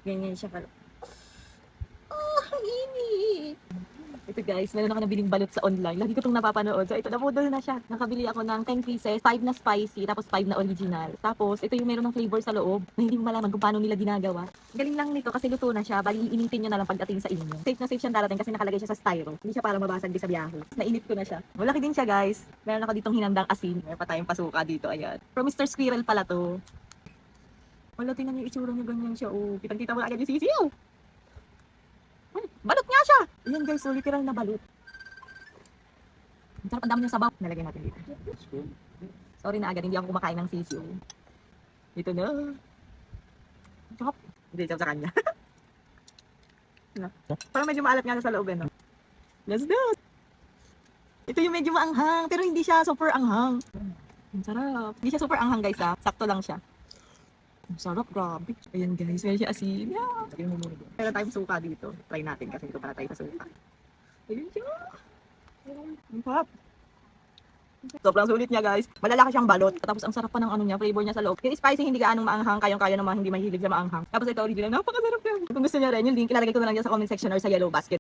Ganyan siya kalaki. Oh, ang init! Ito guys, meron ako nabiling balot sa online. Lagi ko itong napapanood. So ito, napudol na siya. Nakabili ako ng 10 pieces, 5 na spicy, tapos 5 na original. Tapos ito yung meron ng flavor sa loob na hindi mo malaman kung paano nila ginagawa. Galing lang nito kasi luto na siya. Bali, iinitin nyo na lang pagdating sa inyo. Safe na safe siyang darating kasi nakalagay siya sa styro. Hindi siya para mabasag di sa biyahe. Nainit ko na siya. Malaki din siya guys. Meron ako ditong hinandang asin. Meron pa tayong pasuka dito. Ayan. From Mr. Squirrel pala to. Wala, tingnan niyo yung itsura niya. Ganyan siya. Oh, kitang-kita mo na agad yung sisiyo. Balot nga siya! Ayan guys, so literal na balot. Ang sarap, ang dami ng sabaw. Nalagay natin dito. Sorry na agad, hindi ako kumakain ng sisiyo. Ito na. Sarap. Hindi, sarap sa kanya. No? Parang medyo maalat nga na sa loob, no? Let's do it! Ito yung medyo maanghang, pero hindi siya super anghang. Ang sarap. Hindi siya super anghang guys, ha? Sakto lang siya. Ang sarap, grabe. Ayan guys, meron siya asin. Yeah. Meron tayong suka dito. Try natin kasi dito para tayo sa suka. Ayan siya. Ang sarap. Sobrang sulit niya guys. Malalaki siyang balot. Tapos ang sarap pa ng ano niya, flavor niya sa loob. Yung spicy hindi gaanong maanghang, kayang-kaya naman hindi mahilig sa maanghang. Tapos ito original, napakasarap yan. Kung gusto niya rin, yung link ilalagay ko na lang dyan sa comment section or sa yellow basket.